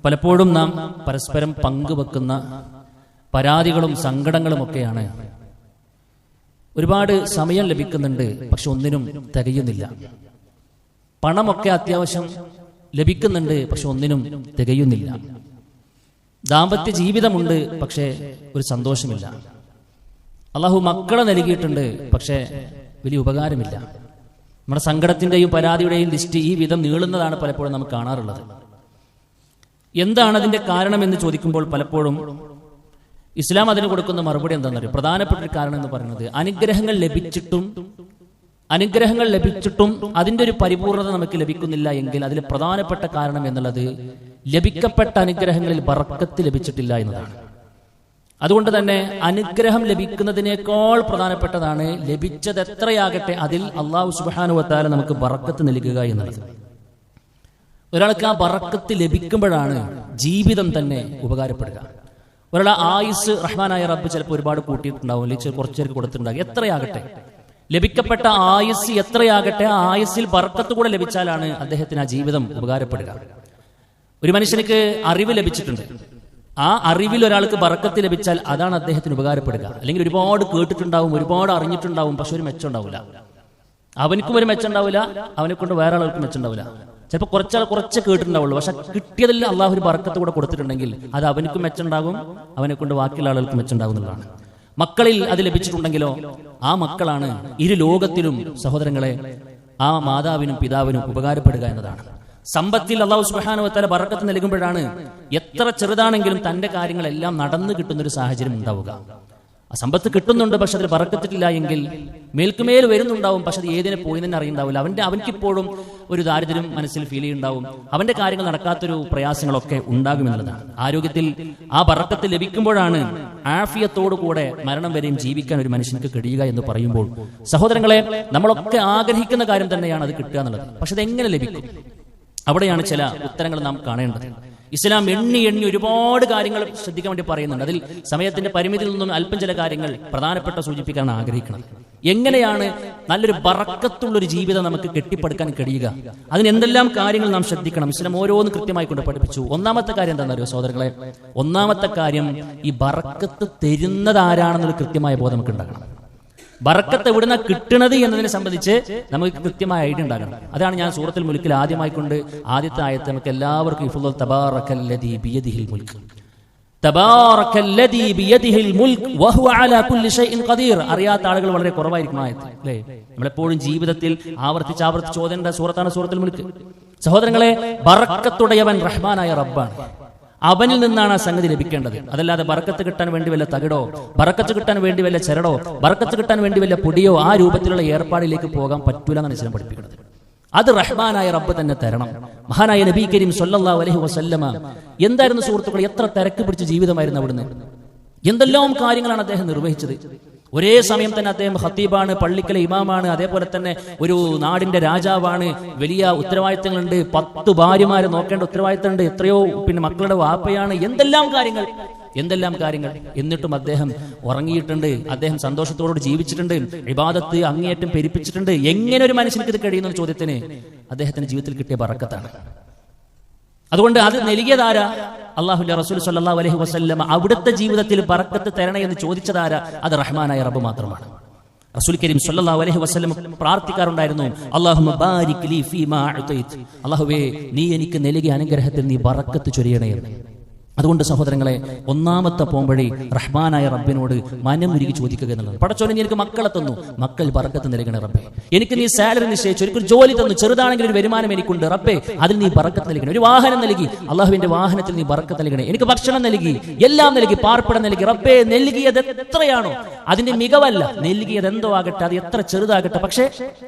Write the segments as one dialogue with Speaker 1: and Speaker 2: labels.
Speaker 1: പലപ്പോഴും നാം പരസ്പരം പങ്കുവെക്കുന്ന പരാതികളും സങ്കടങ്ങളുമൊക്കെയാണ്. ഒരുപാട് സമയം ലഭിക്കുന്നുണ്ട്, പക്ഷെ ഒന്നിനും തികയുന്നില്ല. പണമൊക്കെ അത്യാവശ്യം ലഭിക്കുന്നുണ്ട്, പക്ഷെ ഒന്നിനും തികയുന്നില്ല. ദാമ്പത്യ ജീവിതമുണ്ട്, പക്ഷേ ഒരു സന്തോഷമില്ല. അള്ളാഹു മക്കളെ നൽകിയിട്ടുണ്ട്, പക്ഷേ വലിയ ഉപകാരമില്ല. നമ്മുടെ സങ്കടത്തിന്റെയും പരാതിയുടെയും ലിസ്റ്റ് ഈ വിധം നീളുന്നതാണ് പലപ്പോഴും നമുക്ക് കാണാറുള്ളത്. എന്താണ് അതിന്റെ കാരണമെന്ന് ചോദിക്കുമ്പോൾ പലപ്പോഴും ഇസ്ലാം അതിന് കൊടുക്കുന്ന മറുപടി എന്താണെന്നറിയോ? പ്രധാനപ്പെട്ട ഒരു കാരണം എന്ന് പറയുന്നത് അനുഗ്രഹങ്ങൾ ലഭിച്ചിട്ടും അതിന്റെ ഒരു പരിപൂർണത നമുക്ക് ലഭിക്കുന്നില്ല എങ്കിൽ അതിൽ പ്രധാനപ്പെട്ട കാരണം എന്നുള്ളത് ലഭിക്കപ്പെട്ട അനുഗ്രഹങ്ങളിൽ ബറക്കത്ത് ലഭിച്ചിട്ടില്ല എന്നതാണ്. അതുകൊണ്ട് തന്നെ അനുഗ്രഹം ലഭിക്കുന്നതിനേക്കാൾ പ്രധാനപ്പെട്ടതാണ് ലഭിച്ചത് എത്രയാകട്ടെ അതിൽ അല്ലാഹു സുബ്ഹാനഹു വ തആല നമുക്ക് ബറക്കത്ത് നൽകുക എന്നുള്ളത്. ഒരാൾക്ക് ആ ബറക്കത്ത് ലഭിക്കുമ്പോഴാണ് ജീവിതം തന്നെ ഉപകാരപ്പെടുക. ഒരാളെ ആയുസ് റഹ്മാനായ റബ്ബ് ചിലപ്പോൾ ഒരുപാട് കൂട്ടിയിട്ടുണ്ടാവും, അല്ലെങ്കിൽ കുറച്ചേർക്ക് കൊടുത്തിട്ടുണ്ടാകും. എത്രയാകട്ടെ ലഭിക്കപ്പെട്ട ആയുസ് എത്രയാകട്ടെ ആ ആയുസ്സിൽ ബറക്കത്ത് കൂടെ ലഭിച്ചാലാണ് അദ്ദേഹത്തിന് ആ ജീവിതം ഉപകാരപ്പെടുക. ഒരു മനുഷ്യനിക്ക് അറിവ് ലഭിച്ചിട്ടുണ്ട്, ആ അറിവിൽ ഒരാൾക്ക് ബറക്കത്ത് ലഭിച്ചാൽ അതാണ് അദ്ദേഹത്തിന് ഉപകാരപ്പെടുക. അല്ലെങ്കിൽ ഒരുപാട് കേട്ടിട്ടുണ്ടാവും, ഒരുപാട് അറിഞ്ഞിട്ടുണ്ടാവും, പക്ഷെ ഒരു മെച്ചം ഉണ്ടാവില്ല. അവനക്കും ഒരു മെച്ചം ഉണ്ടാവില്ല, അവനെ കൊണ്ട് വേറെ ആളുകൾക്ക് മെച്ചം ഉണ്ടാവില്ല. ചിലപ്പോൾ കുറച്ച് കേട്ടിട്ടുണ്ടാവുള്ളൂ, പക്ഷെ കിട്ടിയതിൽ അള്ളാഹു ഒരു ബറക്കത്ത് കൂടെ കൊടുത്തിട്ടുണ്ടെങ്കിൽ അത് അവനക്കും മെച്ചുണ്ടാകും, അവനെ കൊണ്ട് ബാക്കിയുള്ള ആളുകൾക്ക് മെച്ചുണ്ടാകുന്നതാണ്. മക്കളിൽ അത് ലഭിച്ചിട്ടുണ്ടെങ്കിലോ ആ മക്കളാണ് ഇരു ലോകത്തിലും സഹോദരങ്ങളെ ആ മാതാവിനും പിതാവിനും ഉപകാരപ്പെടുക എന്നതാണ്. സമ്പത്തിൽ അല്ലാഹു സുബ്ഹാനഹു വ തആല ബറക്കത്ത് നൽകുമ്പോഴാണ് എത്ര ചെറുതാണെങ്കിലും തന്റെ കാര്യങ്ങളെല്ലാം നടന്നു കിട്ടുന്ന ഒരു സാഹചര്യം ഉണ്ടാവുക. ആ സമ്പത്ത് കിട്ടുന്നുണ്ട്, പക്ഷെ അതിൽ ബറക്കത്തിട്ടില്ല എങ്കിൽ മേൽക്കുമേൽ വരുന്നുണ്ടാവും, പക്ഷെ അത് ഏതിനെ പോയി തന്നെ അറിയുണ്ടാവില്ല. അവൻക്കിപ്പോഴും ഒരു ദാരിദ്ര്യം മനസ്സിൽ ഫീൽ ചെയ്യുന്നുണ്ടാവും, അവന്റെ കാര്യങ്ങൾ നടക്കാത്തൊരു പ്രയാസങ്ങളൊക്കെ ഉണ്ടാകുമെന്നുള്ളതാണ്. ആരോഗ്യത്തിൽ ആ ബറക്കത്ത് ലഭിക്കുമ്പോഴാണ് ആഫിയത്തോടു കൂടെ മരണം വരെയും ജീവിക്കാൻ ഒരു മനുഷ്യർക്ക് കഴിയുക എന്ന് പറയുമ്പോൾ സഹോദരങ്ങളെ നമ്മളൊക്കെ ആഗ്രഹിക്കുന്ന കാര്യം തന്നെയാണ് അത് കിട്ടുക എന്നുള്ളത്. പക്ഷെ അതെങ്ങനെ ലഭിക്കും? അവിടെയാണ് ചില ഉത്തരങ്ങൾ നാം കാണേണ്ടത്. ഇസ്ലാം എണ്ണി ഒരുപാട് കാര്യങ്ങൾ ശ്രദ്ധിക്കാൻ വേണ്ടി പറയുന്നുണ്ട്. അതിൽ സമയത്തിന്റെ പരിമിതിയിൽ നിന്നും അല്പം ചില കാര്യങ്ങൾ പ്രധാനപ്പെട്ട സൂചിപ്പിക്കാൻ ആഗ്രഹിക്കണം. എങ്ങനെയാണ് നല്ലൊരു ബറക്കത്തുള്ളൊരു ജീവിതം നമുക്ക് കെട്ടിപ്പടുക്കാൻ കഴിയുക? അതിന് എന്തെല്ലാം കാര്യങ്ങൾ നാം ശ്രദ്ധിക്കണം? ഇസ്ലാം ഓരോന്ന് കൃത്യമായി കൊണ്ട് പഠിപ്പിച്ചു. ഒന്നാമത്തെ കാര്യം എന്താണെന്നറിയോ സഹോദരങ്ങളെ? ഒന്നാമത്തെ കാര്യം ഈ ബറക്കത്ത് തരുന്നത് ആരാണെന്നൊരു കൃത്യമായ ബോധം നമുക്ക് ഉണ്ടാകണം. ബറക്കത്ത് എവിടുന്ന കിട്ടുന്നത് എന്നതിനെ സംബന്ധിച്ച് നമുക്ക് കൃത്യമായ ഐഡിയ ഉണ്ടാകണം. അതാണ് ഞാൻ സൂറത്തുൽ മുൽക്കിൽ ആദ്യമായിക്കൊണ്ട് ആദ്യത്തെ ആയത്ത് നമുക്ക് എല്ലാവർക്കും ഇഫ്ളുൽ തബാറകല്ലദീ ബിയദിഹിൽ മുൽക്ക്, തബാറകല്ലദീ ബിയദിഹിൽ മുൽക്ക് വഹുവ അലാ കുല്ലി ഷൈഇൻ ഖദീർ. അറിയാത്ത ആളുകൾ വളരെ കുറവായിരിക്കും ആയത്ത്, അല്ലേ? നമ്മളെപ്പോഴും ജീവിതത്തിൽ ആവർത്തിച്ച് ഓതേണ്ട സൂറത്താണ് സൂറത്തുൽ മുൽക്ക്. സഹോദരങ്ങളെ, ബറക്കത്തുടയവൻ റഹ്മാനായ റബ്ബാണ്. അവനിൽ നിന്നാണ് ആ സംഗതി ലഭിക്കേണ്ടത്. അതല്ലാതെ ബറക്കത്ത് കിട്ടാൻ വേണ്ടി വല്ല തകിടോ, ബറക്കത്ത് കിട്ടാൻ വേണ്ടി വല്ല ചരടോ, ബറക്കത്ത് കിട്ടാൻ വേണ്ടി വല്ല പൊടിയോ ആ രൂപത്തിലുള്ള ഏർപ്പാടിലേക്ക് പോകാൻ പറ്റൂല എന്നാണ് ഇസ്ലാം പഠിപ്പിക്കുന്നത്. അത് റഹ്മാനായ റബ്ബ് തന്നെ തരണം. മഹാനായ നബി കരീം സ്വല്ലല്ലാഹു അലൈഹി വസല്ലമ എന്തായിരുന്നു സുഹൃത്തുക്കൾ, എത്ര തിരക്ക് പിടിച്ച ജീവിതമായിരുന്നു അവിടുന്ന്. എന്തെല്ലാം കാര്യങ്ങളാണ് അദ്ദേഹം നിർവഹിച്ചത്. ഒരേ സമയം തന്നെ അദ്ദേഹം ഖത്തീബാണ്, പള്ളിക്കലെ ഇമാമാണ്, അതേപോലെ തന്നെ ഒരു നാടിന്റെ രാജാവാണ്. വലിയ ഉത്തരവാദിത്തങ്ങളുണ്ട്, 10 ഭാര്യമാരെ നോക്കേണ്ട ഉത്തരവാദിത്തമുണ്ട്, എത്രയോ മക്കളുടെ വാപ്പയാണ്. എന്തെല്ലാം കാര്യങ്ങൾ. എന്നിട്ടും അദ്ദേഹം ഉറങ്ങിയിട്ടുണ്ട്, അദ്ദേഹം സന്തോഷത്തോടുകൂടി ജീവിച്ചിട്ടുണ്ട്, ഇബാദത്ത് അങ്ങേയറ്റം പെരുപ്പിച്ചിട്ടുണ്ട്. എങ്ങനെ ഒരു മനുഷ്യർക്ക് ഇത് കഴിയുന്ന ചോദ്യത്തിന് അദ്ദേഹത്തിന്റെ ജീവിതത്തിൽ കിട്ടിയ ബറക്കത്താണ്. അതുകൊണ്ട് അത് നൽകിയതാരാ? അല്ലാഹുവിന്റെ റസൂൽ സ്വല്ലല്ലാഹു അലൈഹി വസല്ലം അവിടുത്തെ ജീവിതത്തിൽ ബറക്കത്ത് തരണേ എന്ന് ചോദിച്ചതാരാ? അത് റഹ്മാനായ റബ്ബ് മാത്രമാണ്. റസൂൽ കരീം സ്വല്ലല്ലാഹു അലൈഹി വസല്ലം പ്രാർത്ഥിക്കാറുണ്ടായിരുന്നു, അല്ലാഹുമ്മ ബാരിക് ലീ ഫീമാ അഅതൈത്, അല്ലാഹുവേ നീ എനിക്ക് നൽകിയ അനുഗ്രഹത്തിൽ നീ ബറക്കത്ത് ചൊരിയണേ എന്ന്. അതുകൊണ്ട് സഹോദരങ്ങളെ, ഒന്നാമത്തെ പോംവഴി റഹ്മാനായ റബ്ബിനോട് മനമുരുകി ചോദിക്കുക എന്നുള്ളത്. പടച്ചോനെ, നീ എനിക്ക് മക്കളെ തന്നു, മക്കൾ ബറക്കത്ത് നൽകണേ റബ്ബേ. എനിക്ക് നീ സാലറി നിശ്ചയിച്ചു, എനിക്കൊരു ജോലി തന്നു, ചെറുതാണെങ്കിൽ ഒരു വരുമാനം എനിക്കുണ്ട് റബ്ബേ, അതിൽ നീ ബറക്കത്ത് നൽകണേ. ഒരു വാഹനം നൽകി, അള്ളാഹുവിന്റെ വാഹനത്തിൽ നീ ബറക്കത്ത് നൽകണേ. എനിക്ക് ഭക്ഷണം നൽകി, എല്ലാം നൽകി, പാർപ്പിടം നൽകി റബ്ബേ. നൽകിയത് എത്രയാണോ അതിന്റെ മികവല്ല, നൽകിയത് എന്തോ ആകട്ടെ, അത് എത്ര ചെറുതാകട്ടെ, പക്ഷേ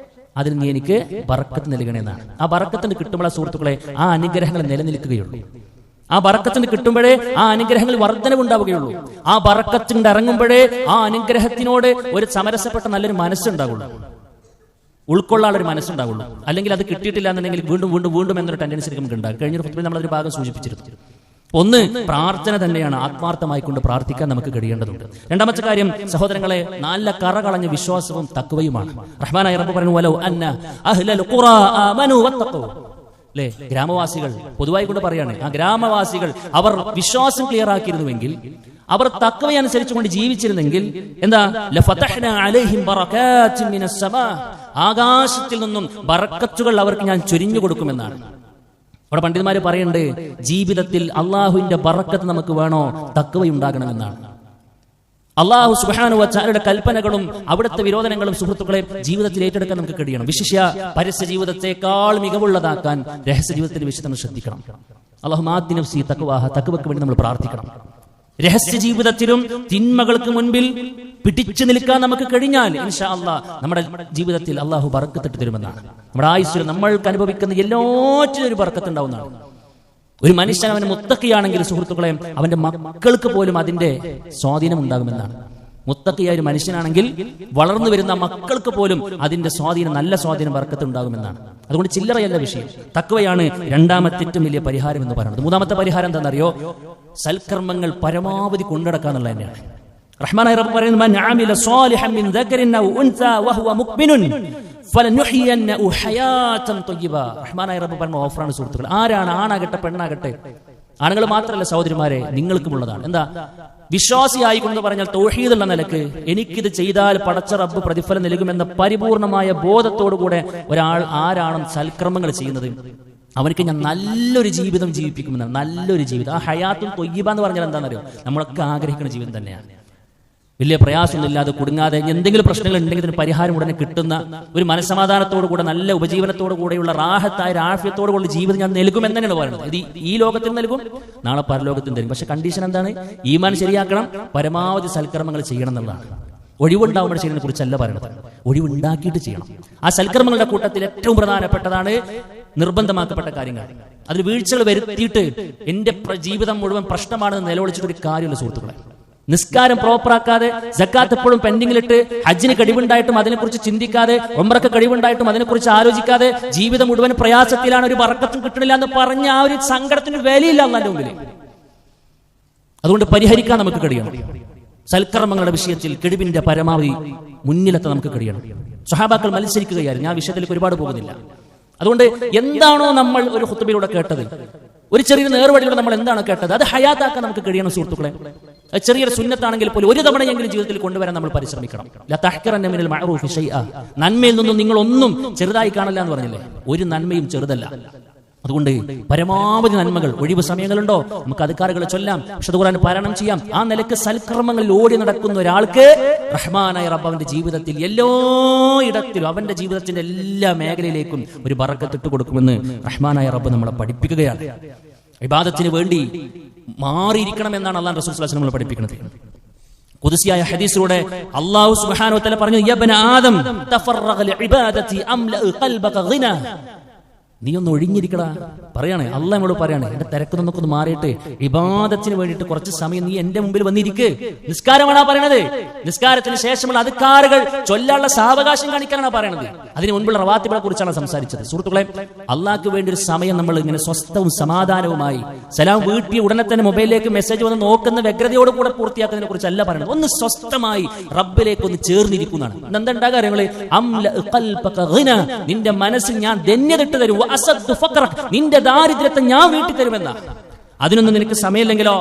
Speaker 1: അതിൽ നീ എനിക്ക് ബറക്കത്ത് നൽകണേ എന്നാണ്. ആ ബറക്കത്തിന് കിട്ടുമ്പോഴേ സുഹൃത്തുക്കളെ ആ അനുഗ്രഹങ്ങൾ നിലനിൽക്കുകയുള്ളൂ. ആ ബറക്കത്തിന് കിട്ടുമ്പോഴേ ആ അനുഗ്രഹങ്ങൾ വർധനവുണ്ടാവുകയുള്ളൂ. ആ ബറക്കത്തിന്റെ ഇറങ്ങുമ്പോഴേ ആ അനുഗ്രഹത്തിനോട് ഒരു സമരസപ്പെട്ട നല്ലൊരു മനസ്സുണ്ടാവുള്ളൂ, ഉൾക്കൊള്ളാനൊരു മനസ്സുണ്ടാവുള്ളൂ. അല്ലെങ്കിൽ അത് കിട്ടിയിട്ടില്ല എന്നുണ്ടെങ്കിൽ വീണ്ടും എന്നൊരു ടെൻഡൻസി നമുക്ക് ഉണ്ടാകും. കഴിഞ്ഞൊരു ഖുത്ബയിൽ നമ്മളൊരു ഭാഗം സൂചിപ്പിച്ചിരുന്നു. ഒന്ന്, പ്രാർത്ഥന തന്നെയാണ്. ആത്മാർത്ഥമായിക്കൊണ്ട് പ്രാർത്ഥിക്കാൻ നമുക്ക് കഴിയേണ്ടതുണ്ട്. രണ്ടാമത്തെ കാര്യം സഹോദരങ്ങളെ, നല്ല കറകളഞ്ഞ വിശ്വാസവും തഖ്വയുമാണ്. റഹ്മാനായ റബ്ബ് പറഞ്ഞു, വലൗ അന്ന അഹ്ലൽ ഖുറാ ആമനു വത്തഖൂ, അല്ലെ? ഗ്രാമവാസികൾ പൊതുവായി കൊണ്ട് പറയാണ്, ആ ഗ്രാമവാസികൾ അവർ വിശ്വാസം ക്ലിയർ ആക്കിയിരുന്നുവെങ്കിൽ, അവർ തഖ്വയനുസരിച്ചുകൊണ്ട് ജീവിച്ചിരുന്നെങ്കിൽ എന്താ, ലഫതഹ്നാ അലൈഹിം ബറകാത്തിൻ മിനസ് സമാ, ആകാശത്തിൽ നിന്നും ബറക്കത്തുകൾ അവർക്ക് ഞാൻ ചൊരിഞ്ഞു കൊടുക്കുമെന്നാണ്. അവിടെ പണ്ഡിതന്മാര് പറയുന്നുണ്ട്, ജീവിതത്തിൽ അള്ളാഹുവിന്റെ ബറക്കത്ത് നമുക്ക് വേണോ, തഖ്വയുണ്ടാകണമെന്നാണ്. അള്ളാഹു സുബ്ഹാനഹു വ തആലയുടെ കൽപ്പനകളും അവിടുത്തെ വിരോധനങ്ങളും സുഹൃത്തുക്കളെ ജീവിതത്തിൽ ഏറ്റെടുക്കാൻ നമുക്ക് കഴിയണം. വിശിഷ്യ പരസ്യ ജീവിതത്തെക്കാൾ മികവുള്ളതാക്കാൻ രഹസ്യ ജീവിതത്തിന്റെ വിഷയത്തിൽ നമ്മൾ ശ്രദ്ധിക്കണം. അല്ലാഹുമ്മ ആതി നഫ്സി തഖ്വാഹ, തഖ്വയ്ക്ക് വേണ്ടി നമ്മൾ പ്രാർത്ഥിക്കണം. രഹസ്യ ജീവിതത്തിലും തിന്മകൾക്ക് മുൻപിൽ പിടിച്ചു നിൽക്കാൻ നമുക്ക് കഴിഞ്ഞാൽ ഇൻഷാ അല്ലാഹ് നമ്മുടെ ജീവിതത്തിൽ അള്ളാഹു ബറക്കത്ത് തരുമെന്നാണ്. നമ്മുടെ ആയുസ്സിൽ നമ്മൾക്ക് അനുഭവിക്കുന്ന എല്ലാറ്റിനും ഒരു ബറക്കത്ത് ഉണ്ടാവുന്നതാണ്. ഒരു മനുഷ്യൻ അവന് മുത്തഖിയാണെങ്കിൽ സുഹൃത്തുക്കളെ, അവന്റെ മക്കൾക്ക് പോലും അതിന്റെ സ്വാധീനം ഉണ്ടാകുമെന്നാണ്. മുത്തഖിയായ ഒരു മനുഷ്യനാണെങ്കിൽ വളർന്നു വരുന്ന മക്കൾക്ക് പോലും അതിന്റെ സ്വാധീനം, നല്ല സ്വാധീനം, ബർക്കത്ത് ഉണ്ടാകുമെന്നാണ്. അതുകൊണ്ട് ചില്ലറയല്ല വിഷയം. തഖ്വയാണ് രണ്ടാമത്തെ ഏറ്റവും വലിയ പരിഹാരം എന്ന് പറയുന്നത്. മൂന്നാമത്തെ പരിഹാരം എന്താണെന്നറിയോ? സൽക്കർമ്മങ്ങൾ പരമാവധി കൊണ്ടുനടക്കാന്നുള്ള തന്നെയാണ്. റഹ്മാനായ റബ്ബ് പറയുന്നു, മൻ അമില സ്വാലിഹൻ മിൻ ദക്കരിൻ ഔ ഉൻസാ വഹുവ മുഅ്മിനുൻ ഫലനുഹ്യിയന്നഹു ഹയാതൻ ത്വയ്യിബ. റഹ്മാനായ റബ്ബ് പറഞ്ഞ ഓഫറാണ് സുഹൃത്തുക്കൾ. ആരാണ്, ആണാകട്ടെ പെണ്ണാകട്ടെ, ആണുങ്ങൾ മാത്രമല്ല സഹോദരിമാരെ, നിങ്ങൾക്കുമുള്ളതാണ്. എന്താ, വിശ്വാസിയായിക്കൊണ്ട് പറഞ്ഞാൽ തൗഹീദ് എന്ന നിലക്ക് എനിക്കിത് ചെയ്താൽ പടച്ച റബ്ബ് പ്രതിഫലം നൽകുമെന്ന പരിപൂർണമായ ബോധത്തോടുകൂടെ ഒരാൾ ആരാണ് സൽക്കർമ്മങ്ങൾ ചെയ്യുന്നത്, അവനക്ക് ഞാൻ നല്ലൊരു ജീവിതം ജീവിപ്പിക്കുമെന്നാണ്. നല്ലൊരു ജീവിതം. ആ ഹയാത്തുൽ ത്വയ്യിബ എന്ന് പറഞ്ഞാൽ എന്താണെന്നറിയോ? നമ്മളൊക്കെ ആഗ്രഹിക്കുന്ന ജീവിതം തന്നെയാണ്. വലിയ പ്രയാസമൊന്നും ഇല്ലാതെ, കുടുങ്ങാതെ, എന്തെങ്കിലും പ്രശ്നങ്ങൾ ഉണ്ടെങ്കിൽ ഇതിന് പരിഹാരം ഉടനെ കിട്ടുന്ന ഒരു മനസ്സമാധാനത്തോടു കൂടെ, നല്ല ഉപജീവനത്തോടു കൂടെയുള്ള റാഹത്തായ ആഫിയത്തോടു കൂടി ജീവിതം ഞാൻ നൽകുമെന്ന് തന്നെയാണ് പറയുന്നത്. ഇത് ഈ ലോകത്തിൽ നൽകും, നാളെ പരലോകത്തിൽ തരും. പക്ഷെ കണ്ടീഷൻ എന്താണ്? ഈമാൻ ശരിയാക്കണം, പരമാവധി സൽക്കർമ്മങ്ങൾ ചെയ്യണം എന്നുള്ളതാണ്. ഒഴിവുണ്ടാവുമ്പോൾ ചെയ്യുന്നതിനെ കുറിച്ചല്ല പറയുന്നത്, ഒഴിവുണ്ടാക്കിയിട്ട് ചെയ്യണം. ആ സൽക്കർമ്മങ്ങളുടെ കൂട്ടത്തിൽ ഏറ്റവും പ്രധാനപ്പെട്ടതാണ് നിർബന്ധമാക്കപ്പെട്ട കാര്യങ്ങൾ. അതിൽ വീഴ്ചകൾ വരുത്തിയിട്ട് എന്റെ ജീവിതം മുഴുവൻ പ്രശ്നമാണെന്ന് നിലവിളിച്ചിട്ടൊരു കാര്യമില്ല സുഹൃത്തുക്കളെ. നിസ്കാരം പ്രോപ്പറാക്കാതെ, സക്കാത്ത് എപ്പോഴും പെൻഡിങ്ങിലിട്ട്, ഹജ്ജിന് കഴിവുണ്ടായിട്ടും അതിനെക്കുറിച്ച് ചിന്തിക്കാതെ, ഉംറക്ക് കഴിവുണ്ടായിട്ടും അതിനെക്കുറിച്ച് ആലോചിക്കാതെ, ജീവിതം മുഴുവൻ പ്രയാസത്തിലാണ്, ഒരു ബറക്കത്തും കിട്ടണില്ല എന്ന് പറഞ്ഞ ആ ഒരു സങ്കടത്തിന് വിലയില്ല അല്ലാഹുവിന്റെ മുമ്പിൽ. അതുകൊണ്ട് പരിഹരിക്കാൻ നമുക്ക് കഴിയണം. സൽക്കർമ്മങ്ങളുടെ വിഷയത്തിൽ കിഴിവിന്റെ പരമാവധി മുന്നിലെത്താൻ നമുക്ക് കഴിയണം. സ്വഹാബാക്കൾ മത്സരിക്കുകയായിരുന്നു. ഞാൻ വിഷയത്തിലേക്ക് ഒരുപാട് പോകുന്നില്ല. അതുകൊണ്ട് എന്താണോ നമ്മൾ ഒരു ഖുത്ബയിലൂടെ കേട്ടത്, ഒരു ചെറിയ നേർവഴിയിലൂടെ നമ്മൾ എന്താണോ കേട്ടത്, അത് ഹയാത്താക്കാൻ നമുക്ക് കഴിയണം സുഹൃത്തുക്കളെ. ചെറിയൊരു സുന്നത്താണെങ്കിൽ പോലും ഒരു തവണയെങ്കിലും ജീവിതത്തിൽ കൊണ്ടുവരാൻ നമ്മൾ പരിശ്രമിക്കണം. ലാ തഹ്ഖിറന്ന മിനൽ മഅറൂഫി ശൈഅ, നന്മയിൽ നിന്നും നിങ്ങൾ ഒന്നും ചെറുതായി കാണില്ല എന്ന് പറഞ്ഞില്ലേ? ഒരു നന്മയും ചെറുതല്ല. അതുകൊണ്ട് പരമാവധി നന്മകൾ, ഒഴിവ് സമയങ്ങളുണ്ടോ നമുക്ക് അദ്കാറുകൾ ചൊല്ലാം, വിശുദ്ധ ഖുർആൻ പാരായണം ചെയ്യാം. ആ നിലക്ക് സൽക്കർമ്മങ്ങളിൽ ഓടി നടക്കുന്ന ഒരാൾക്ക് റഹ്മാനായ റബ്ബ് അവന്റെ ജീവിതത്തിൽ എല്ലായിടത്തിലും, അവന്റെ ജീവിതത്തിന്റെ എല്ലാ മേഖലയിലേക്കും ഒരു ബറക്കത്ത് ഇട്ട് കൊടുക്കുമെന്ന് റഹ്മാനായ റബ്ബ് നമ്മളെ പഠിപ്പിക്കുകയാണ്. ഇബാദത്തിന് വേണ്ടി മാറിയിരിക്കണമെന്നാണ് അല്ലാഹു റസൂൽ സ്വല്ലല്ലാഹു അലൈഹി വസല്ലം പഠിപ്പിക്കുന്നത്. ഖുദ്സിയായ ഹദീസിലൂടെ അല്ലാഹു സുബ്ഹാനഹു വ തആല പറഞ്ഞു, യബ്ന ആദം തഫറഗ ലിഇബാദതി അംല ഖൽബക ഗിന. നീ ഒന്ന് ഒഴിഞ്ഞിരിക്കടാ. പറയാണ് അല്ലാഹ് നമ്മോട് പറയാണ്, എന്റെ തിരക്ക് നിന്നൊക്കെ ഒന്ന് മാറിയിട്ട് ഇബാദത്തിന് വേണ്ടിയിട്ട് കുറച്ച് സമയം നീ എന്റെ മുമ്പിൽ വന്നിരിക്ക്. നിസ്കാരമാണാ പറയണത്. നിസ്കാരത്തിന് ശേഷമുള്ള അദ്കാറുകൾ ചൊല്ലാനുള്ള സാവകാശം കാണിക്കാനാണ് പറയണത്. അതിന് മുൻപുള്ള റവാത്തിബിനെ കുറിച്ചാണ് സംസാരിച്ചത്. സുഹൃത്തുക്കളെ, അള്ളാഹ്ക്ക് വേണ്ടി ഒരു സമയം നമ്മൾ ഇങ്ങനെ സ്വസ്ഥവും സമാധാനവുമായി, സലാം വീട്ടിൽ ഉടനെ തന്നെ മൊബൈലിലേക്ക് മെസ്സേജ് വന്ന് നോക്കുന്ന വ്യഗ്രതയോട് കൂടെ പൂർത്തിയാക്കുന്നതിനെ കുറിച്ചല്ല പറയുന്നത്. ഒന്ന് സ്വസ്ഥമായി റബ്ബിലേക്ക് ഒന്ന് ചേർന്നിരിക്കുന്നതാണ്. എന്തുണ്ടാകാ കാര്യങ്ങള്? നിന്റെ മനസ്സിൽ ഞാൻ ധന്യതിട്ട് തരും, നിന്റെ ദാരിദ്ര്യത്തെ ഞാൻ വീട്ടിൽ തരുമെന്ന. അതിനൊന്നും നിനക്ക് സമയമില്ലെങ്കിലോ,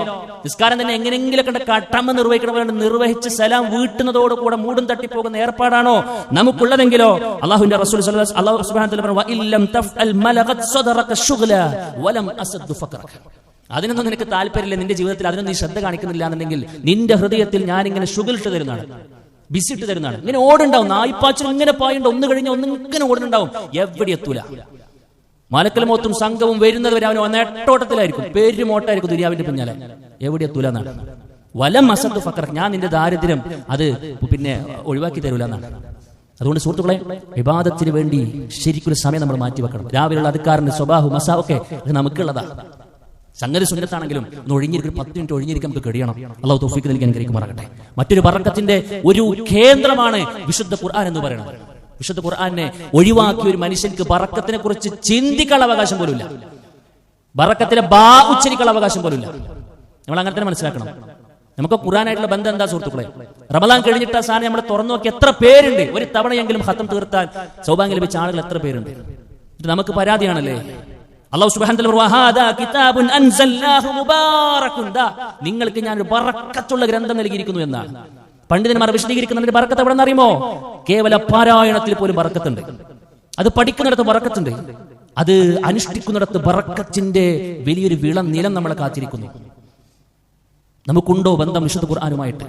Speaker 1: നിസ്കാരം തന്നെ എങ്ങനെയെങ്കിലും കട്ടമ്മ നിർവഹിക്കണം, നിർവഹിച്ച് സലാം വീട്ടുന്നതോടുകൂടെ മൂടും തട്ടിപ്പോകുന്ന ഏർപ്പാടാണോ നമുക്കുള്ളതെങ്കിലോ, അല്ലാഹുവിന്റെ റസൂൽ അല്ലാഹു സുബ്ഹാനഹു വ തആല പറഞ്ഞു, വഇല്ലം തഫ്അൽ മലഗത് സദറക ശുഗ്ല വലം അസദ് ഫഖറക. അതിനൊന്നും നിനക്ക് താല്പര്യമില്ല, നിന്റെ ജീവിതത്തിൽ അതിനൊന്നും നീ ശ്രദ്ധ കാണിക്കുന്നില്ല എന്നുണ്ടെങ്കിൽ നിന്റെ ഹൃദയത്തിൽ ഞാൻ ഇങ്ങനെ ഷുഗിലിട്ട് തരുന്നതാണ്, ബിസിട്ട് തരുന്നതാണ്. ഇങ്ങനെ ഓടുണ്ടാവും, നായ്പാച്ചിൽ ഇങ്ങനെ പായുണ്ട്, ഒന്ന് കഴിഞ്ഞ ഒന്ന് ഇങ്ങനെ ഓടുന്നുണ്ടാവും, എവിടെ എത്തൂല. മലക്കൽ മൗത്തും സംഘവും വരുന്നവരെ അവന് നെട്ടോട്ടത്തിലായിരിക്കും, പെരുമോട്ടായിരിക്കും ദുനിയാവിന്റെ പിന്നാലെ, എവിടെ എത്തൂല എന്നാണ്. വലം അസദ് ഫഖർ, ഞാൻ നിന്റെ ദാരിദ്ര്യം അത് പിന്നെ ഒഴിവാക്കി തരൂല എന്നാണ്. അതുകൊണ്ട് സുഹൃത്തുക്കളെ, ഇബാദത്തിന് വേണ്ടി ശരിക്കൊരു സമയം നമ്മൾ മാറ്റിവെക്കണം. രാവിലെയുള്ള അദ്കാറിന്റെ സ്വബാഹു മസാ ഒക്കെ ഇത് നമുക്കുള്ളതാ. സംഗതി സുന്നത്താണെങ്കിലും ഒന്ന് ഒഴിഞ്ഞിരിക്കും, 10 മിനിറ്റ് ഒഴിഞ്ഞിരിക്കാൻ നമുക്ക് കഴിയണം. അല്ലാഹു തൗഫീഖ് നൽകി അനുഗ്രഹിക്കുമാറാകട്ടെ. മറ്റൊരു ബറക്കത്തിന്റെ ഒരു കേന്ദ്രമാണ് വിശുദ്ധ ഖുർആൻ എന്ന് പറയുന്നത്. വിശുദ്ധ ഖുർആനെ ഒഴിവാക്കിയ ഒരു മനുഷ്യർക്ക് ബറക്കത്തിനെ കുറിച്ച് ചിന്തിക്കാനുള്ള അവകാശം പോലുമില്ല. ബറക്കത്തിലെ ബാ ഉച്ചരിക്കാനുള്ള അവകാശം പോലുമില്ല. നമ്മൾ അങ്ങനെ തന്നെ മനസ്സിലാക്കണം. നമുക്ക് ഖുർആനായിട്ടുള്ള ബന്ധം എന്താ സുഹൃത്തുക്കളെ? റമദാൻ കഴിഞ്ഞിട്ട് ആ സാധനം നമ്മൾ തുറന്നു നോക്കി എത്ര പേരുണ്ട്, ഒരു തവണയെങ്കിലും ഖത്തം തീർത്താൻ സൗഭാഗ്യം ലഭിച്ച ആളുകൾ എത്ര പേരുണ്ട്. നമുക്ക് പരാതിയാണല്ലേ, അല്ലാഹു സുബ്ഹാനഹു വ തആല കിതാബുൻ അൻസൽനാഹു മുബാറകുൻ, നിങ്ങൾക്ക് ഞാൻ ഒരു ബറക്കത്തുള്ള ഗ്രന്ഥം നൽകിയിരിക്കുന്നു എന്നാണ്. പണ്ഡിതന്മാർ വിശദീകരിക്കുന്നതിന്റെ ബറക്കത്ത് എവിടെ നിന്നറിയുമോ? കേവല പാരായണത്തിൽ പോലും ബറക്കത്തുണ്ട്. അത് പഠിക്കുന്നിടത്ത് ബറക്കത്തുണ്ട്. അത് അനുഷ്ഠിക്കുന്നിടത്ത് ബറക്കത്തിന്റെ വലിയൊരു നിലം നമ്മളെ കാത്തിരിക്കുന്നു. നമുക്കുണ്ടോ ബന്ധം വിശുദ്ധ ഖുർആനുമായിട്ട്?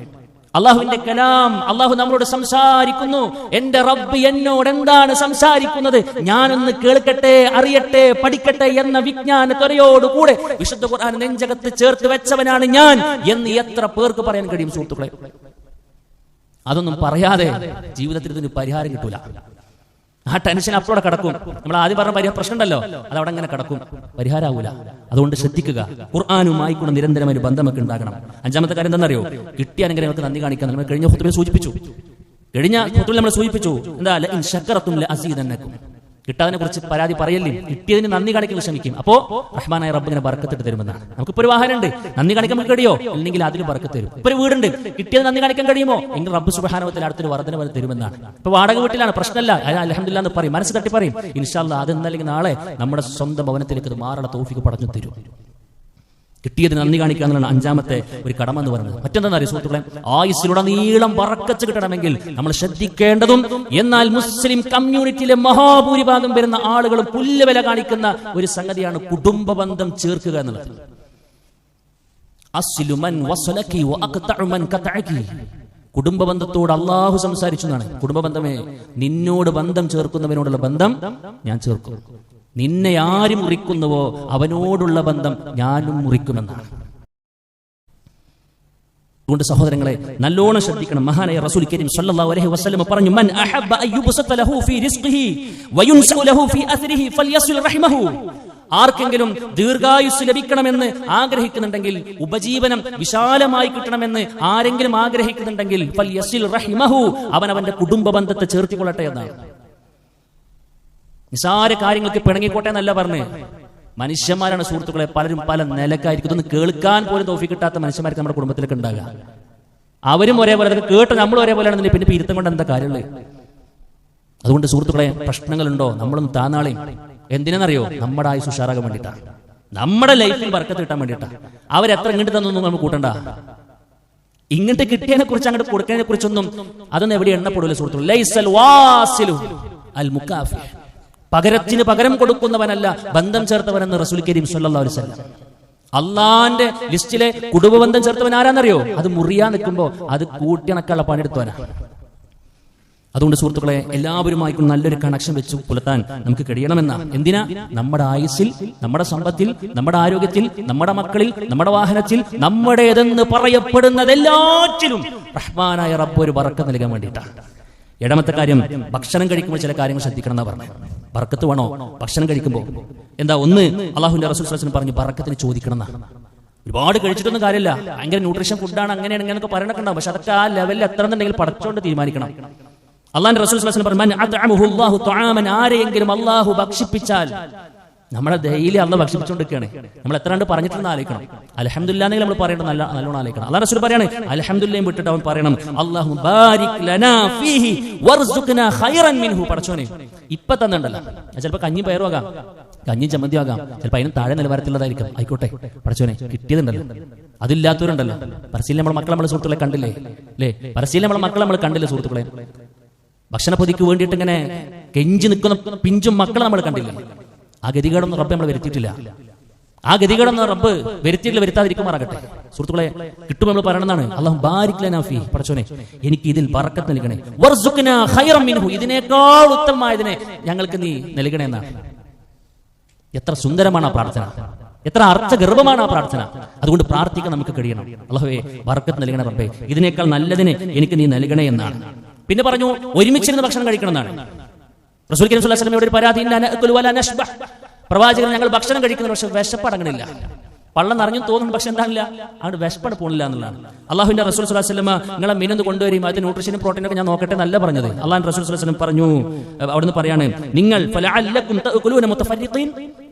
Speaker 1: അള്ളാഹുവിന്റെ കലാം, അള്ളാഹു നമ്മളോട് സംസാരിക്കുന്നു. എന്റെ റബ്ബ് എന്നോട് എന്താണ് സംസാരിക്കുന്നത്, ഞാനൊന്ന് കേൾക്കട്ടെ, അറിയട്ടെ, പഠിക്കട്ടെ എന്ന വിജ്ഞാനത്വരയോടുകൂടെ വിശുദ്ധ ഖുർആൻ നെഞ്ചകത്ത് ചേർത്ത് വെച്ചവനാണ് ഞാൻ എന്ന് എത്ര പേർക്ക് പറയാൻ കഴിയും സുഹൃത്തുക്കളെ? അതൊന്നും പറയാതെ ജീവിതത്തിൽ ഇതിന് പരിഹാരം കിട്ടൂല. ആ ടെൻഷൻ അപ്പോടെ കിടക്കും. നമ്മൾ ആദ്യം പറഞ്ഞ പ്രശ്നം ഉണ്ടല്ലോ, അത് അവിടെ അങ്ങനെ കിടക്കും, പരിഹാരമാവൂല. അതുകൊണ്ട് ശ്രദ്ധിക്കുക, ഖുർആനുമായി കൂടെ നിരന്തരമായ ഒരു ബന്ധമൊക്കെ ഉണ്ടാകണം. അഞ്ചാമത്തെ കാര്യം എന്താണെന്നറിയോ? കിട്ടിയ അനുഗ്രഹങ്ങൾക്ക് നന്ദി കാണിക്കാൻ നമ്മൾ കഴിഞ്ഞ ഖുത്ബയിൽ സൂചിപ്പിച്ചു. എന്താ ഇൻ ശക്കറതും ലഅസീദന്നകും. കിട്ടാതിനെ കുറിച്ച് പരാതി പറയല്ലേ, കിട്ടിയതിന് നന്ദി കാണിക്കാൻ ശ്രമിക്കും. അപ്പോ റഹ്മാനായ റബ്ബ് ഇങ്ങനെ ബർക്കത്തിട്ട് തരുമെന്നാണ്. നമുക്കിപ്പോ ഒരു വാഹനമുണ്ട്, നന്ദി കാണിക്കാൻ നമുക്ക് കഴിയോ? അല്ലെങ്കിൽ അതിന് ബർക്കത്ത് തരും. ഇപ്പൊ ഒരു വീടുണ്ട്, കിട്ടിയത് നന്ദി കാണിക്കാൻ കഴിയുമോ? എങ്കിൽ റബ്ബ് സുബ്ഹാനഹു വ തആല അടുത്തൊരു വർധന തരുമെന്നാണ്. ഇപ്പൊ വാടക വീട്ടിലാണ്, പ്രശ്നമല്ല, അൽഹംദുലില്ലാഹ് എന്ന് പറയും, മനസ്സ് തട്ടി പറയും. ഇൻഷാ അല്ലാഹ് അത് ഇന്നല്ലെങ്കിൽ നാളെ നമ്മുടെ സ്വന്തം ഭവനത്തിലേക്ക് അത് മാറാനുള്ള തൗഫീഖ് പടഞ്ഞു തരും. കിട്ടിയത് നന്ദി കാണിക്കുക എന്നുള്ളതാണ് അഞ്ചാമത്തെ ഒരു കടമ എന്ന് പറയുന്നത്. മറ്റെന്താ അറിയോ സുഹൃത്തുക്കളെ? ആയുസ്സിലുടനീളം ബറക്കത്ത് കിട്ടണമെങ്കിൽ നമ്മൾ ശ്രദ്ധിക്കേണ്ടതും, എന്നാൽ മുസ്ലിം കമ്മ്യൂണിറ്റിയിലെ മഹാഭൂരിഭാഗം വരുന്ന ആളുകളും പുല്ലുവില കാണിക്കുന്ന ഒരു സംഗതിയാണ് കുടുംബ ബന്ധം ചേർക്കുക എന്നുള്ളത്. കുടുംബ ബന്ധത്തോട് അള്ളാഹു സംസാരിച്ചു എന്നാണ്. കുടുംബ ബന്ധമേ, നിന്നോട് ബന്ധം ചേർക്കുന്നവനോടുള്ള ബന്ധം ഞാൻ ചേർക്കും. നിന്നെ ആര് മുറിക്കുന്നുവോ അവനോടുള്ള ബന്ധം ഞാനും മുറിക്കുമെന്നാണ്. അതുകൊണ്ട് സഹോദരങ്ങളെ നല്ലോണം ശ്രദ്ധിക്കണം. മഹാനായ റസൂൽ കരീം സല്ലല്ലാഹു അലൈഹി വസല്ലം പറഞ്ഞു, മൻ അഹബ്ബ അയ്യുബ്സത ലഹു ഫീ റിസ്ഖിഹി വയുൻസു ലഹു ഫീ അസ്രിഹി ഫൽയസിൽ റഹിമഹു. ആർക്കെങ്കിലും ദീർഘായുസ് ലഭിക്കണമെന്ന് ആഗ്രഹിക്കുന്നുണ്ടെങ്കിൽ, ഉപജീവനം വിശാലമായി കിട്ടണമെന്ന് ആരെങ്കിലും ആഗ്രഹിക്കുന്നുണ്ടെങ്കിൽ ഫൽയസിൽ റഹിമഹു, അവന്റെ കുടുംബ ബന്ധത്തെ ചേർത്തിക്കൊള്ളട്ടെ എന്നാണ്. നിസാര കാര്യങ്ങൾക്ക് പിണങ്ങിക്കോട്ടെ എന്നല്ല പറഞ്ഞ്. മനുഷ്യന്മാരാണ് സുഹൃത്തുക്കളെ, പലരും പല നിലക്കായിരിക്കും. ഇതൊന്ന് കേൾക്കാൻ പോലും തോഫി കിട്ടാത്ത മനുഷ്യന്മാർക്ക് നമ്മുടെ കുടുംബത്തിലേക്ക് ഉണ്ടാകുക. അവരും ഒരേപോലെ, അതൊക്കെ കേട്ട് നമ്മൾ ഒരേപോലെയാണെന്നില്ല, പിന്നെ ഇരുത്തം കൊണ്ട് എന്താ കാര്യമുള്ളത്? അതുകൊണ്ട് സുഹൃത്തുക്കളെ, പ്രശ്നങ്ങളുണ്ടോ നമ്മളൊന്ന് താന്നാളെയും. എന്തിനെന്നറിയോ? നമ്മുടെ ആയുസ് ഉഷാറാകാൻ വേണ്ടിയിട്ടാണ്, നമ്മുടെ ലൈഫിൽ ബർക്കത്ത് കിട്ടാൻ വേണ്ടിയിട്ടാണ്. അവരെത്ര ഇങ്ങോട്ട് തന്നൊന്നും നമുക്ക് കൂട്ടണ്ട. ഇങ്ങോട്ട് കിട്ടിയതിനെ കുറിച്ച്, അങ്ങോട്ട് കൊടുക്കുന്നതിനെ കുറിച്ചൊന്നും അതൊന്നും എവിടെ എണ്ണപ്പെടില്ല സുഹൃത്തുക്കളെ. ലൈസൽ വാസിലു അൽ മുകാഫി, പകരത്തിന് പകരം കൊടുക്കുന്നവനല്ല ബന്ധം ചേർത്തവനെന്ന് റസൂൽ കരീം സല്ലല്ലാഹു അലൈഹി വസല്ലം. അള്ളാന്റെ ലിസ്റ്റിലെ കുടുംബ ബന്ധം ചേർത്തവൻ ആരാന്നറിയോ? അത് മുറിയാൻ നിൽക്കുമ്പോ അത് കൂട്ടിയണക്കാനുള്ള പണിയെടുത്തവനാ. അതുകൊണ്ട് സുഹൃത്തുക്കളെ, എല്ലാവരുമായി നല്ലൊരു കണക്ഷൻ വെച്ച് പുലർത്താൻ നമുക്ക് കഴിയണമെന്ന. എന്തിനാ? നമ്മുടെ ആയുസ്സിൽ, നമ്മുടെ സമ്പത്തിൽ, നമ്മുടെ ആരോഗ്യത്തിൽ, നമ്മുടെ മക്കളിൽ, നമ്മുടെ വാഹനത്തിൽ, നമ്മുടേതെന്ന് പറയപ്പെടുന്നതെല്ലാറ്റിലും റഹ്മാനായ റബ്ബ് ഒരു ബറക്കത്ത് നൽകാൻ വേണ്ടിയിട്ടാണ്. ഏഴാമത്തെ കാര്യം, ഭക്ഷണം കഴിക്കുമ്പോൾ ചില കാര്യങ്ങൾ ശ്രദ്ധിക്കണം എന്നാ പറഞ്ഞു. ബറക്കത്ത് വേണോ ഭക്ഷണം കഴിക്കുമ്പോൾ? എന്താ? ഒന്ന്, അല്ലാഹുവിന്റെ റസൂൽ സ്വല്ലല്ലാഹു അലൈഹി വസല്ലം പറഞ്ഞു, ബറക്കത്തിന് ചോദിക്കണം എന്നാ. ഒരുപാട് കഴിച്ചിട്ടൊന്നും കാര്യമില്ല, ഭയങ്കര ന്യൂട്രീഷൻ ഫുഡാണ്, അങ്ങനെയാണ് ഇങ്ങനെയൊക്കെ പറയണൊക്കെ ഉണ്ടാവും. പക്ഷെ അതൊക്കെ ആ ലെവലിൽ എത്ര എന്നുണ്ടെങ്കിൽ പടച്ചോണ്ട് തീരുമാനിക്കണം. അള്ളാഹുവിന്റെ റസൂൽ സ്വല്ലല്ലാഹു അലൈഹി വസല്ലം പറഞ്ഞു, മൻ അത്അമഹു അല്ലാഹു തആമൻ, ആരെയെങ്കിലും അള്ളാഹു ഭക്ഷിപ്പിച്ചാൽ, നമ്മളെ ഡെയിലി അള്ളാഹ് ഭക്ഷിപ്പിച്ചുകൊണ്ടിരിക്കുകയാണ്. നമ്മൾ എത്ര കണ്ട് പറഞ്ഞിട്ടുണ്ടെന്ന് ആലോചിക്കണം. അൽഹംദുലില്ലാഹ് എന്നെങ്കിലും നമ്മൾ പറയേണ്ടത് നല്ലോണം ആലോചിക്കണം. അല്ലാഹു റസൂൽ പറയാണ്, അൽഹംദുലില്ലാഹ് വിട്ടിട്ട് അവൻ പറയണം, അല്ലാഹു ബാരിക് ലനാ ഫീഹി വർസുഖ്നാ ഖൈറൻ മിൻഹു. പടച്ചോനെ, ഇപ്പൊ തന്നുണ്ടല്ലോ, ചിലപ്പോൾ കഞ്ഞി പയറുമാകാം, കഞ്ഞി ചമ്മന്തി ആകാം, ചിലപ്പോൾ അതിനും താഴെ നിലവാരത്തിലുള്ളതായിരിക്കും. ആയിക്കോട്ടെ പടച്ചോനെ, കിട്ടിയതുണ്ടല്ലോ. അതില്ലാത്തവരുണ്ടല്ലോ. പരസ്യം നമ്മളെ മക്കളെ, നമ്മളെ സുഹൃത്തുക്കളെ കണ്ടില്ലേ അല്ലേ? പരസ്യം നമ്മളെ മക്കളെ നമ്മൾ കണ്ടില്ലേ സുഹൃത്തുക്കളെ? ഭക്ഷണ പൊതിക്ക് വേണ്ടിയിട്ട് ഇങ്ങനെ കെഞ്ചി നിൽക്കുന്ന പിഞ്ചും മക്കളെ നമ്മൾ കണ്ടില്ലേ? ആ ഗതികേടൊന്നും റബ്ബ് നമ്മൾ വരുത്തിയിട്ടില്ല. ആ ഗതികേടൊന്നും റബ്ബ് വരുത്തിയിട്ടില്ല, വരുത്താതിരിക്കുമാറാകട്ടെ. സുഹൃത്തുക്കളെ, കിട്ടുമ്പോൾ നമ്മൾ പറയണമെന്നാണ്, അല്ലാഹു ബാരിക് ലനാ ഫീ, പടച്ചോനെ എനിക്ക് ഇതിൽ ബറക്കത്ത് നൽകണേ, വർസുഖ്നാ ഖൈറൻ മിൻഹു, ഇതിനേക്കാൾ ഉത്തമമായതിനെ ഞങ്ങൾക്ക് നീ നൽകണേ എന്നാണ്. എത്ര സുന്ദരമാണ് ആ പ്രാർത്ഥന, എത്ര അർത്ഥഗർഭമാണ് ആ പ്രാർത്ഥന. അതുകൊണ്ട് പ്രാർത്ഥിക്കാൻ നമുക്ക് കഴിയണം, അല്ലാഹുവേ ബറക്കത്ത് നൽകണേ റബ്ബേ, ഇതിനേക്കാൾ നല്ലതിനെ എനിക്ക് നീ നൽകണേ എന്നാണ്. പിന്നെ പറഞ്ഞു, ഒരുമിച്ചിരുന്ന് ഭക്ഷണം കഴിക്കണം എന്നാണ്. റസൂൽ കരീം സ്വല്ലല്ലാഹു അലൈഹി വസല്ലം ഒരു പരാതി, ഇന്നാ നഅകുലു വലാ നശ്ബഹ്, പ്രവാചകൻ ഞങ്ങൾ ഭക്ഷണം കഴിക്കുന്നു, പക്ഷെ വിശപ്പടങ്ങണില്ല. പള്ളം നിറഞ്ഞു തോന്നുന്നു, പക്ഷെ എന്താണില്ല, അങ്ങോട്ട് വിശപ്പട പോണില്ല എന്നുള്ളതാണ്. അള്ളാഹുവിന്റെ റസൂൽ സ്വല്ലല്ലാഹു അലൈഹി വസല്ലം നിങ്ങളെ മീനൊന്ന് കൊണ്ടുവരും, അതിന് ന്യൂട്രീഷനും പ്രോട്ടീനും ഒക്കെ ഞാൻ നോക്കട്ടെ എന്നല്ല പറഞ്ഞത്. അള്ളാഹുവിന്റെ റസൂൽ സ്വല്ലല്ലാഹു അലൈഹി വസല്ലം പറഞ്ഞു, അവിടുന്ന് പറയാണ്, നിങ്ങൾ ഫലഅല്ലകും തഅകുലൂന മുതഫരിഖീൻ,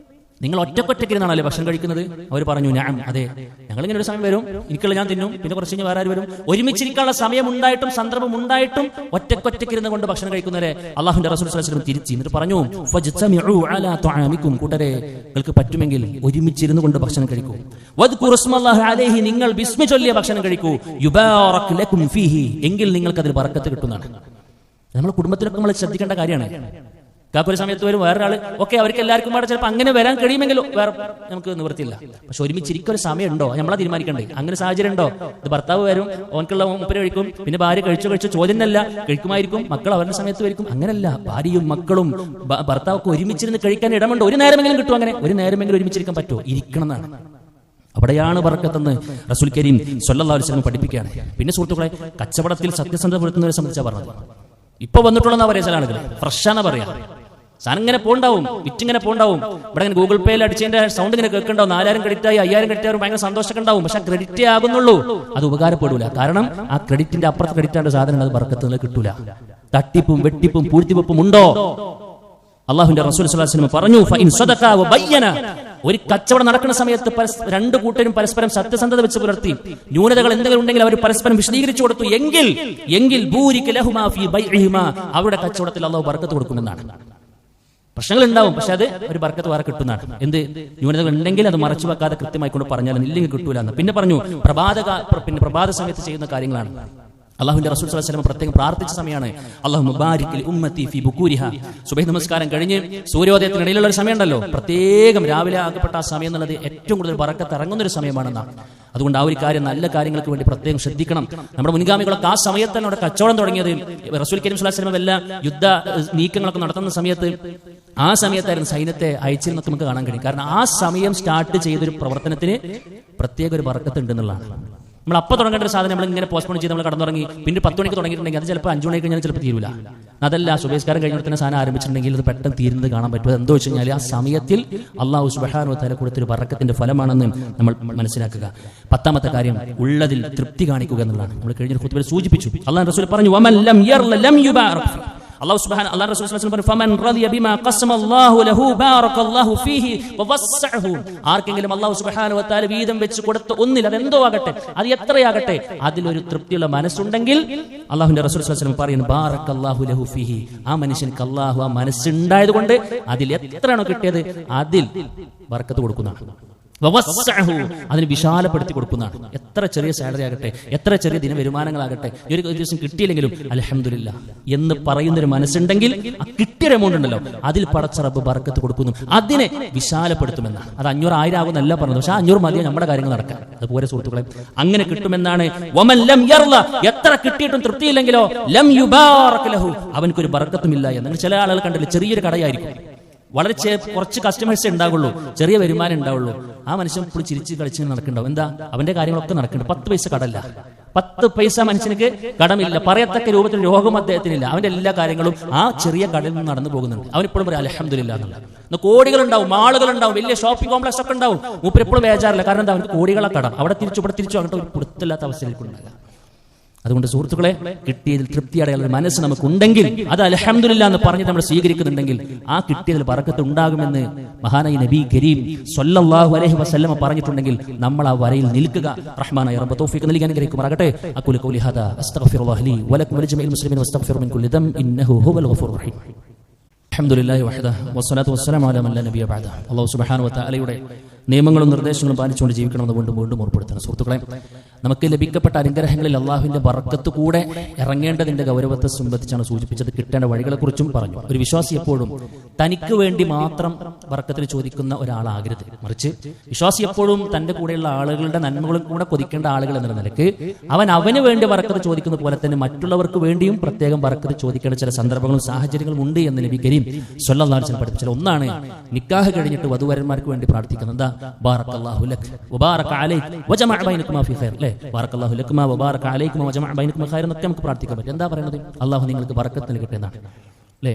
Speaker 1: നിങ്ങൾ ഒറ്റക്കൊറ്റക്കിരുന്നാണല്ലേ ഭക്ഷണം കഴിക്കുന്നത്? അവർ പറഞ്ഞു ഞാൻ അതെ, ഞങ്ങളിങ്ങനെ ഒരു സമയം വരും, എനിക്കുള്ള ഞാൻ തിന്നും, പിന്നെ കുറച്ച് കഴിഞ്ഞ് വേറെ ആര് വരും. ഒരുമിച്ചിരിക്കാനുള്ള സമയം ഉണ്ടായിട്ടും സന്ദർഭം ഉണ്ടായിട്ടും ഒറ്റക്കൊറ്റക്കിരുന്ന് കൊണ്ട് ഭക്ഷണം കഴിക്കുന്നവരെ അള്ളാഹുവിന്റെ റസൂൽ സ്വല്ലല്ലാഹു അലൈഹി വസല്ലം തിരിച്ച് എന്നിട്ട് പറഞ്ഞു ഫജ്തമിഉ അലാ തുആമിക്കും, കൂട്ടരെ നിങ്ങൾക്ക് പറ്റുമെങ്കിൽ ഒരുമിച്ചിരുന്ന് കൊണ്ട് ഭക്ഷണം കഴിക്കൂ. വദ്കുറു ഇസ്മല്ലാഹി അലൈഹി, നിങ്ങൾ ബിസ്മി ചൊല്ലിയ ഭക്ഷണം കഴിക്കൂ. യുബാറക് ലക്കും ഫീഹി, എങ്കിൽ നിങ്ങൾക്ക് അതിൽ ബറക്കത്ത് കിട്ടുന്നതാണ്. നമ്മുടെ കുടുംബത്തിലൊക്കെ നമ്മൾ ശ്രദ്ധിക്കേണ്ട കാര്യമാണ്. കാക്കൊരു സമയത്ത് വരും വേറൊരാൾ, ഓക്കെ അവർക്ക് എല്ലാവർക്കും പാടെ ചിലപ്പോൾ അങ്ങനെ വരാൻ കഴിയുമെങ്കിലും വേറെ നമുക്ക് നിവൃത്തിയില്ല. പക്ഷെ ഒരുമിച്ചിരിക്കൊരു സമയം ഉണ്ടോ നമ്മളെ തീരുമാനിക്കണ്ടേ? അങ്ങനെ സാഹചര്യം ഉണ്ടോ? ഇത് ഭർത്താവ് വരും, ഓനക്കുള്ള മുപ്പര് കഴിക്കും, പിന്നെ ഭാര്യ കഴിച്ചു ചോദ്യമല്ല കഴിക്കുമായിരിക്കും, മക്കൾ അവരുടെ സമയത്ത് വരിക്കും. അങ്ങനല്ല, ഭാര്യയും മക്കളും ഭർത്താവൊക്കെ ഒരുമിച്ചിരുന്ന് കഴിക്കാൻ ഇടമുണ്ട്. ഒരു നേരമെങ്കിലും കിട്ടും, അങ്ങനെ ഒരു നേരമെങ്കിലും ഒരുമിച്ചിരിക്കാൻ പറ്റുമോ? ഇരിക്കണം എന്നാണ്. അവിടെയാണ് ബർക്കത്തെന്ന് റസൂൽ കരീം സ്വല്ലല്ലാഹു അലൈഹി വസല്ലം പഠിപ്പിക്കുകയാണ്. പിന്നെ സുഹൃത്തുക്കളെ, കച്ചവടത്തിൽ സത്യസന്ധത പുലർത്തുന്നവരെ സംബന്ധിച്ചാണ് പറഞ്ഞത്. ഇപ്പൊ വന്നിട്ടുള്ളതെന്നാ പറയാ ചില ആളുകൾ, ഫ്രഷാന്നാ പറയാ. സാധനം ഇങ്ങനെ പോണ്ടാവും, വിറ്റിങ്ങനെ പോണ്ടാവും. ഇവിടെ ഇങ്ങനെ ഗൂഗിൾ പേയിൽ അടിച്ചതിന്റെ സൗണ്ട് ഇങ്ങനെ കേൾക്കണ്ടാവും. 4000 ക്രെഡിറ്റ് ആയി 5000 ക്രെഡിറ്റ് ആയി ഭയങ്കര സന്തോഷമൊക്കെ ഉണ്ടാവും. പക്ഷെ ക്രെഡിറ്റേ ആകുന്നുള്ളൂ, അത് ഉപകാരപ്പെടൂല. കാരണം ആ ക്രെഡിറ്റിന്റെ അപ്പുറത്ത് ക്രെഡിറ്റ് ആയിട്ട് സാധനം അത് ബർക്കത്ത് കിട്ടൂല. തട്ടിപ്പും വെട്ടിപ്പും പൂഴ്ത്തിവെപ്പും ഉണ്ടോ? അള്ളാഹുവിന്റെ റസൂൽ സ്വല്ലല്ലാഹു അലൈഹി വസല്ലം പറഞ്ഞു ഫഇൻ സദഖ വബയ്യന, ഒരു കച്ചവടം നടക്കുന്ന സമയത്ത് രണ്ടു കൂട്ടരും പരസ്പരം സത്യസന്ധത വെച്ച് പുലർത്തി, ന്യൂനതകൾ എന്തെങ്കിലും ഉണ്ടെങ്കിൽ അവർ പരസ്പരം വിശദീകരിച്ചു കൊടുത്തു എങ്കിൽ ബൂരിക ലഹുമാ ഫീ ബൈഇഹിമാ, അവരുടെ കച്ചവടത്തിൽ അള്ളാഹു ബർക്കത്ത് കൊടുക്കുമെന്നാണ്. പ്രശ്നങ്ങൾ ഉണ്ടാവും, പക്ഷെ അത് ഒരു ബർക്കത്ത് വേറെ കിട്ടുന്നതാണ്. എന്ത് ന്യൂനതകൾ ഉണ്ടെങ്കിൽ അത് മറച്ചു വെക്കാതെ കൃത്യമായി കൊണ്ട് പറഞ്ഞാലും ഇല്ലെങ്കിൽ കിട്ടൂല എന്ന്. പിന്നെ പറഞ്ഞു പ്രഭാത സമയത്ത് ചെയ്യുന്ന കാര്യങ്ങളാണ്. അള്ളാഹുവിന്റെ റസൂൽ സ്വല്ലല്ലാഹു അലൈഹി വസല്ലം പ്രത്യേകം പ്രാർത്ഥിച്ച സമയമാണ്. അല്ലാഹുമ്മ ബാരിക് ലി ഉമ്മത്തി ഫീ ബുകൂരിഹാ, സുബഹി നമസ്കാരം കഴിഞ്ഞ് സൂര്യോദയത്തിനിടയിലുള്ള ഒരു സമയമുണ്ടല്ലോ, പ്രത്യേകം രാവിലെ ആകപ്പെട്ട ആ സമയം എന്നുള്ളത് ഏറ്റവും കൂടുതൽ ബറക്കത്ത് ഇറങ്ങുന്ന ഒരു സമയമാണെന്നാണ്. അതുകൊണ്ട് ആ ഒരു കാര്യം, നല്ല കാര്യങ്ങൾക്ക് വേണ്ടി പ്രത്യേകം ശ്രദ്ധിക്കണം. നമ്മുടെ മുൻഗാമികളൊക്കെ ആ സമയത്താണ് അവിടെ കച്ചവടം തുടങ്ങിയത്. റസൂൽ കരീം സ്വല്ലല്ലാഹു അലൈഹി വസല്ലം എല്ലാ യുദ്ധ നീക്കങ്ങളൊക്കെ നടത്തുന്ന സമയത്ത് ആ സമയത്തായിരുന്നു സൈന്യത്തെ അയച്ചിരുന്നൊക്കെ നമുക്ക് കാണാൻ കഴിയും. കാരണം ആ സമയം സ്റ്റാർട്ട് ചെയ്തൊരു പ്രവർത്തനത്തിന് പ്രത്യേക ഒരു ബറക്കത്ത് ഉണ്ടെന്നുള്ളതാണ്. നമ്മൾ അപ്പം തുടങ്ങേണ്ട ഒരു സാധനം നമ്മൾ ഇങ്ങനെ പോസ്റ്റ്പോൺ ചെയ്ത് നമ്മൾ കടന്നുറങ്ങി പിന്നെ 10 മണിക്ക് തുടങ്ങിയിട്ടുണ്ടെങ്കിൽ അത് ചിലപ്പോൾ 5 മണിക്ക് കഴിഞ്ഞാൽ ചിലപ്പോൾ തീരൂല. അതല്ല, സുബഹിസ്കാരം കഴിഞ്ഞിട്ട് തന്നെ സാധനം ആരംഭിച്ചിട്ടുണ്ടെങ്കിൽ അത് പെട്ടെന്ന് തീരുന്നത് കാണാൻ പറ്റും. എന്തോ വെച്ച് കഴിഞ്ഞാൽ ആ സമയത്തിൽ അള്ളാഹു സുബ്ഹാനഹു വ തആല കൊടുത്തൊരു ബറക്കത്തിന്റെ ഫലമാണെന്ന് നമ്മൾ മനസ്സിലാക്കുക. 10ാമത്തെ കാര്യം, ഉള്ളതിൽ തൃപ്തി കാണിക്കുക എന്നുള്ളതാണ്. നമ്മൾ കഴിഞ്ഞ ഖുത്ബയിൽ സൂചിപ്പിച്ചു. അല്ലാഹു റസൂൽ പറഞ്ഞു വമൻ ലം യർല ലം യുബാറക്. അല്ലാഹു റസൂൽ സ്വല്ലല്ലാഹു അലൈഹി വസല്ലം പറഞ്ഞു ഫമൻ റളിയ ബിമാ ഖസ്സമല്ലാഹു ലഹു ബാറകല്ലാഹു ഫീഹി വവസ്സഅഹു. ആർക്കെങ്കിലും അല്ലാഹു സുബ്ഹാനഹു വ തആല വീതം വെച്ച് കൊടുത്ത ഒന്നിൽ, അതെന്തോ ആകട്ടെ, അത് എത്രയാകട്ടെ, അതിലൊരു തൃപ്തിയുള്ള മനസ്സുണ്ടെങ്കിൽ അല്ലാഹുവിന്റെ റസൂൽ സ്വല്ലല്ലാഹു അലൈഹി വസല്ലം പറയുന്നു ബാറകല്ലാഹു ലഹു ഫീഹി, ആ മനുഷ്യർക്ക് അല്ലാഹു ആ മനസ്സുണ്ടായത് കൊണ്ട് അതിൽ എത്രയാണോ കിട്ടിയത് അതിൽ ബർക്കത്ത് കൊടുക്കുന്നതാണ്. അതിന് വിശാലപ്പെടുത്തി കൊടുക്കുന്നതാണ്. എത്ര ചെറിയ സാലറി ആകട്ടെ, എത്ര ചെറിയ ദിന വരുമാനങ്ങളാകട്ടെ, ഒരു ദിവസം കിട്ടിയില്ലെങ്കിലും അൽഹംദുലില്ലാ എന്ന് പറയുന്നൊരു മനസ്സുണ്ടെങ്കിൽ ആ കിട്ടിയ എമൗണ്ട് ഉണ്ടല്ലോ അതിൽ പടച്ച റബ്ബ് ബർക്കത്ത് കൊടുക്കുന്നു, അതിനെ വിശാലപ്പെടുത്തുമെന്നാണ്. അത് 500 1000 ആകുന്നല്ല പറഞ്ഞത്, പക്ഷെ 500 മതിയോ നമ്മുടെ കാര്യങ്ങൾ നടക്കാൻ. അതുപോലെ സുഹൃത്തുക്കളെ, അങ്ങനെ കിട്ടുമെന്നാണ്. വമൻ ലം യർല, എത്ര കിട്ടിയിട്ടും തൃപ്തിയില്ലെങ്കിലോ ലം യുബാറക് ലഹു, അവൻക്കൊരു ബർക്കത്തുമില്ല എന്ന്. ചില ആളുകൾ കണ്ടില്ല, ചെറിയൊരു കടയായിരിക്കും, വളരെ കുറച്ച് കസ്റ്റമേഴ്സേ ഉണ്ടാവുള്ളൂ, ചെറിയ വരുമാനം ഉണ്ടാവുള്ളൂ. ആ മനുഷ്യൻ ഇപ്പോൾ ചിരിച്ച് കളിച്ച് നടക്കുന്നുണ്ടാവും. എന്താ, അവന്റെ കാര്യങ്ങളൊക്കെ നടക്കുന്നുണ്ട്. 10 പൈസ കടല്ല, 10 പൈസ മനുഷ്യനക്ക് കടമില്ല, പറയത്തക്ക രൂപത്തിൽ രോഗം അദ്ദേഹത്തിനില്ല. അവന്റെ എല്ലാ കാര്യങ്ങളും ആ ചെറിയ കടയിൽ നിന്ന് നടന്നു പോകുന്നുണ്ട്. അവനിപ്പോഴും പറയാം അൽഹംദുലില്ലാ എന്നുള്ള. കോടികളുണ്ടാവും, മാളുകളുണ്ടാവും, വലിയ ഷോപ്പിംഗ് കോംപ്ലക്സ് ഒക്കെ ഉണ്ടാവും. മൂപ്പർ എപ്പോഴും ബേജാറില്ല. കാരണം എന്താ, അവർക്ക് കോടികളെ കടം, അവിടെ തിരിച്ചു ഇവിടെ തിരിച്ചു അങ്ങോട്ട് ഒരു കൊടുത്തില്ലാത്ത അവസ്ഥയിലേക്ക് ഉണ്ടാകാം. അതുകൊണ്ട് സുഹൃത്തുക്കളെ, കിട്ടിയതിൽ തൃപ്തിയടയുള്ള മനസ്സ് നമുക്കുണ്ടെങ്കിൽ അത് അൽഹംദുലില്ലാ എന്ന് പറഞ്ഞ് നമ്മൾ സ്വീകരിക്കുന്നുണ്ടെങ്കിൽ ആ കിട്ടിയതിൽ ബറക്കത്ത് ഉണ്ടാകുമെന്ന് മഹാനായ നബി കരീം സ്വല്ലല്ലാഹു അലൈഹി വസല്ലം പറഞ്ഞിട്ടുണ്ടെങ്കിൽ നമ്മൾ ആ വരയിൽ നിൽക്കുക. റഹ്മാനായ റബ്ബ് തൗഫീഖ് നൽകി അനുഗ്രഹിക്കുമാറാകട്ടെ. അഖൂലു ഖൗലി ഹാദാ അസ്തഗ്ഫിറുല്ലാഹ ലി വലക്കും വലിജമീഇൽ മുസ്ലിമീന വസ്തഗ്ഫിറു മിൻ കുല്ലി ദംബ് ഇന്നഹു ഹുവൽ ഗഫൂറുർ റഹീം. അൽഹംദുലില്ലാഹി വഹദഹു വസ്സലാത്തു വസ്സലാമു അലാ മൻ ലാ നബിയ ബഅദഹു. അല്ലാഹു സുബ്ഹാനഹു വ തആലയുടെ നിയമങ്ങളും നിർദ്ദേശങ്ങളും പാലിച്ചുകൊണ്ട് ജീവിക്കണമെന്ന് വീണ്ടും ഓർപ്പെടുത്തണം. സുഹൃത്തുക്കളെ, നമുക്ക് ലഭിക്കപ്പെട്ട അനുഗ്രഹങ്ങളിൽ അള്ളാഹുവിന്റെ ബർക്കത്ത് കൂടെ ഇറങ്ങേണ്ടതിന്റെ ഗൗരവത്തെ സംബന്ധിച്ചാണ് സൂചിപ്പിച്ചത്. കിട്ടേണ്ട വഴികളെക്കുറിച്ചും പറഞ്ഞു. ഒരു വിശ്വാസി എപ്പോഴും തനിക്ക് വേണ്ടി മാത്രം ബർക്കത്തിന് ചോദിക്കുന്ന ഒരാളാകരുത്, മറിച്ച് വിശ്വാസി എപ്പോഴും തന്റെ കൂടെയുള്ള ആളുകളുടെ നന്മകളും കൂടെ കൊതിക്കേണ്ട ആളുകൾ എന്ന നിലയ്ക്ക് അവന് വേണ്ടി ബർക്കത്ത് ചോദിക്കുന്ന പോലെ തന്നെ മറ്റുള്ളവർക്ക് വേണ്ടിയും പ്രത്യേകം ബർക്കത്ത് ചോദിക്കേണ്ട ചില സന്ദർഭങ്ങളും സാഹചര്യങ്ങളും ഉണ്ട് എന്ന് നബി കരീം സ്വല്ലല്ലാഹു അലൈഹി വസല്ലം പഠിപ്പിച്ചത്. ഒന്നാണ് നിക്കാഹ് കഴിഞ്ഞിട്ട് വധുവരന്മാർക്ക് വേണ്ടി പ്രാർത്ഥിക്കുന്നത്. എന്താ, ബാറക്കല്ലാഹു ലക് വബാറക അലൈക വജമഅ ബൈനകുമാ ഫീ ഖൈർ. അല്ലേ, ബാറക്കല്ലാഹു ലകുമാ വബാറക അലൈകുമാ വജമഅ ബൈനകുമാ ഖൈർ എന്നൊക്കെ നമുക്ക് പ്രാർത്ഥിക്കാൻ പറ്റും. എന്താ പറയുന്നത്, അള്ളാഹു നിങ്ങൾക്ക് ബർക്കത്ത് നൽകട്ടെ എന്നാണ്. അല്ലേ,